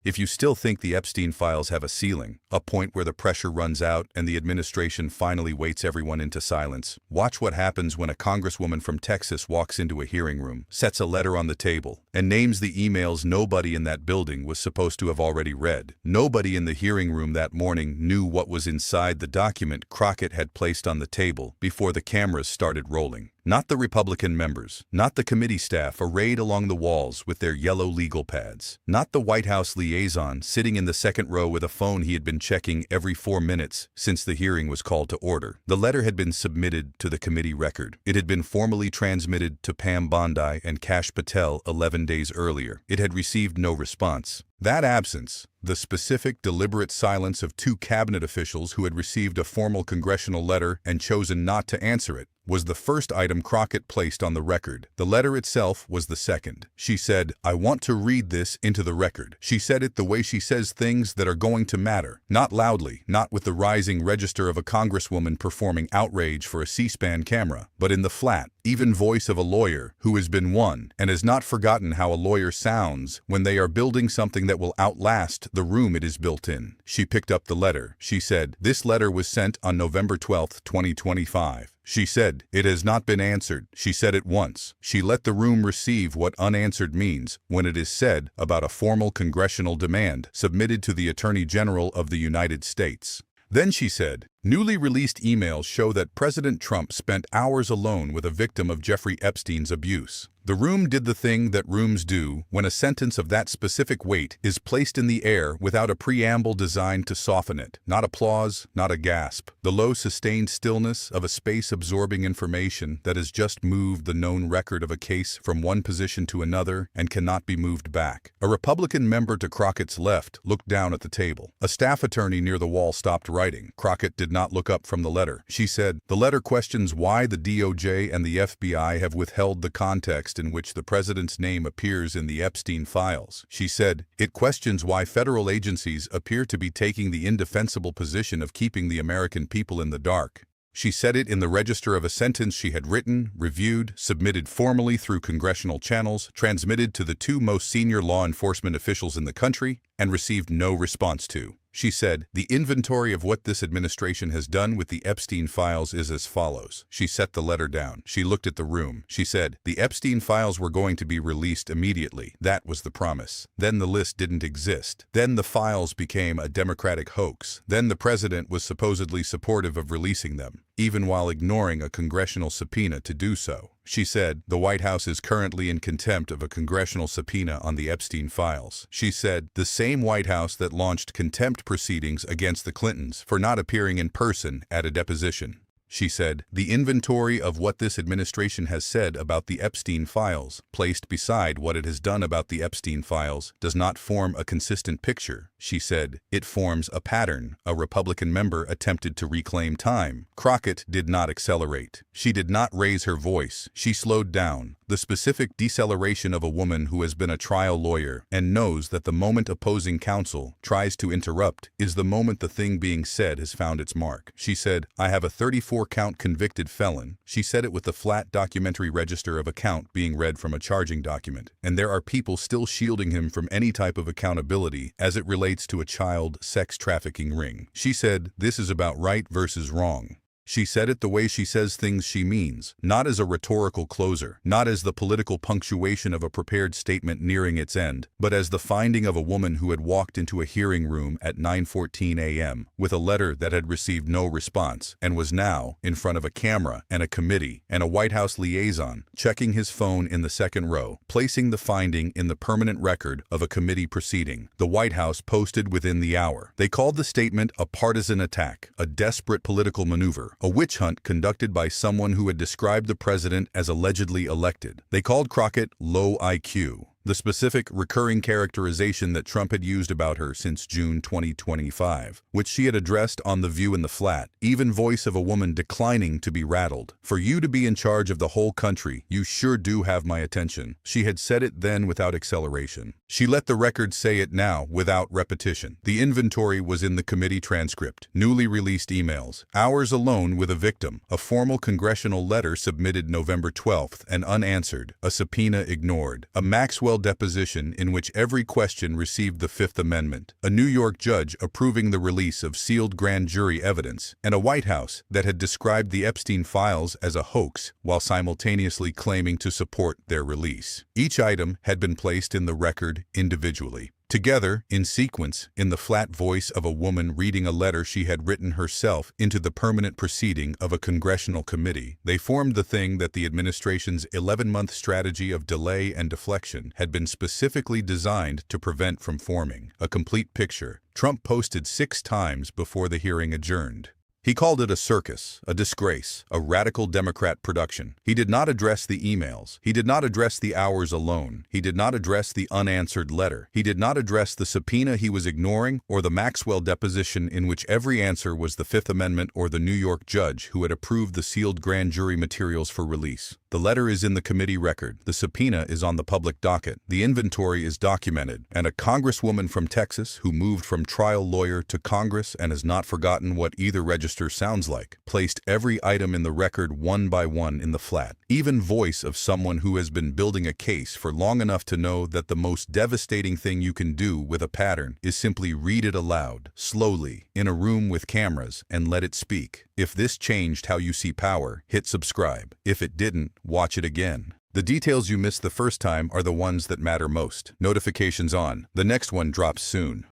If you still think the Epstein files have a ceiling, a point where the pressure runs out and the administration finally waits everyone into silence, watch what happens when a congresswoman from Texas walks into a hearing room, sets a letter on the table, and names the emails nobody in that building was supposed to have already read. Nobody in the hearing room that morning knew what was inside the document Crockett had placed on the table before the cameras started rolling. Not the Republican members, not the committee staff arrayed along the walls with their yellow legal pads, not the White House liaison sitting in the second row with a phone he had been checking every 4 minutes since the hearing was called to order. The letter had been submitted to the committee record. It had been formally transmitted to Pam Bondi and Kash Patel 11 days earlier. It had received no response. That absence, the specific, deliberate silence of 2 cabinet officials who had received a formal congressional letter and chosen not to answer it, was the first item Crockett placed on the record. The letter itself was the second. She said, "I want to read this into the record." She said it the way she says things that are going to matter. Not loudly, not with the rising register of a congresswoman performing outrage for a C-SPAN camera, but in the flat, even voice of a lawyer who has been one and has not forgotten how a lawyer sounds when they are building something that will outlast the room it is built in. She picked up the letter. She said, "This letter was sent on November 12, 2025. She said, "It has not been answered." She said it once. She let the room receive what unanswered means when it is said about a formal congressional demand submitted to the Attorney General of the United States. Then she said, "Newly released emails show that President Trump spent hours alone with a victim of Jeffrey Epstein's abuse. The room did the thing that rooms do when a sentence of that specific weight is placed in the air without a preamble designed to soften it. Not applause, not a gasp. The low sustained stillness of a space absorbing information that has just moved the known record of a case from one position to another and cannot be moved back." A Republican member to Crockett's left looked down at the table. A staff attorney near the wall stopped writing. Crockett did not look up from the letter. She said, "The letter questions why the DOJ and the FBI have withheld the context in which the president's name appears in the Epstein files." She said, "It questions why federal agencies appear to be taking the indefensible position of keeping the American people in the dark." She said it in the register of a sentence she had written, reviewed, submitted formally through congressional channels, transmitted to the 2 most senior law enforcement officials in the country, and received no response to. She said, "The inventory of what this administration has done with the Epstein files is as follows." She set the letter down. She looked at the room. She said, "The Epstein files were going to be released immediately. That was the promise. Then the list didn't exist. Then the files became a Democratic hoax. Then the president was supposedly supportive of releasing them, even while ignoring a congressional subpoena to do so." She said, "The White House is currently in contempt of a congressional subpoena on the Epstein files." She said, "The same White House that launched contempt proceedings against the Clintons for not appearing in person at a deposition." She said, "The inventory of what this administration has said about the Epstein files, placed beside what it has done about the Epstein files, does not form a consistent picture." She said, "It forms a pattern." A Republican member attempted to reclaim time. Crockett did not accelerate. She did not raise her voice. She slowed down. The specific deceleration of a woman who has been a trial lawyer and knows that the moment opposing counsel tries to interrupt is the moment the thing being said has found its mark. She said, "I have a 34-count convicted felon." She said it with the flat documentary register of a count being read from a charging document. "And there are people still shielding him from any type of accountability as it relates to a child sex trafficking ring." She said, "This is about right versus wrong." She said it the way she says things she means, not as a rhetorical closer, not as the political punctuation of a prepared statement nearing its end, but as the finding of a woman who had walked into a hearing room at 9:14 a.m. with a letter that had received no response and was now in front of a camera and a committee and a White House liaison checking his phone in the second row, placing the finding in the permanent record of a committee proceeding. The White House posted within the hour. They called the statement a partisan attack, a desperate political maneuver, a witch hunt conducted by someone who had described the president as allegedly elected. They called Crockett low IQ, the specific recurring characterization that Trump had used about her since June 2025, which she had addressed on The View in the Flat, even voice of a woman declining to be rattled. "For you to be in charge of the whole country, you sure do have my attention." She had said it then without acceleration. She let the record say it now without repetition. The inventory was in the committee transcript. Newly released emails. Hours alone with a victim. A formal congressional letter submitted November 12th and unanswered. A subpoena ignored. A Maxwell Maxwell deposition in which every question received the Fifth Amendment, a New York judge approving the release of sealed grand jury evidence, and a White House that had described the Epstein files as a hoax while simultaneously claiming to support their release. Each item had been placed in the record individually. Together, in sequence, in the flat voice of a woman reading a letter she had written herself into the permanent proceeding of a congressional committee, they formed the thing that the administration's 11-month strategy of delay and deflection had been specifically designed to prevent from forming. A complete picture. Trump posted 6 times before the hearing adjourned. He called it a circus, a disgrace, a radical Democrat production. He did not address the emails. He did not address the hours alone. He did not address the unanswered letter. He did not address the subpoena he was ignoring or the Maxwell deposition in which every answer was the Fifth Amendment or the New York judge who had approved the sealed grand jury materials for release. The letter is in the committee record. The subpoena is on the public docket. The inventory is documented. And a congresswoman from Texas who moved from trial lawyer to Congress and has not forgotten what either register sounds like, placed every item in the record one by one in the flat. Even voice of someone who has been building a case for long enough to know that the most devastating thing you can do with a pattern is simply read it aloud, slowly, in a room with cameras, and let it speak. If this changed how you see power, hit subscribe. If it didn't, watch it again. The details you missed the first time are the ones that matter most. Notifications on. The next one drops soon.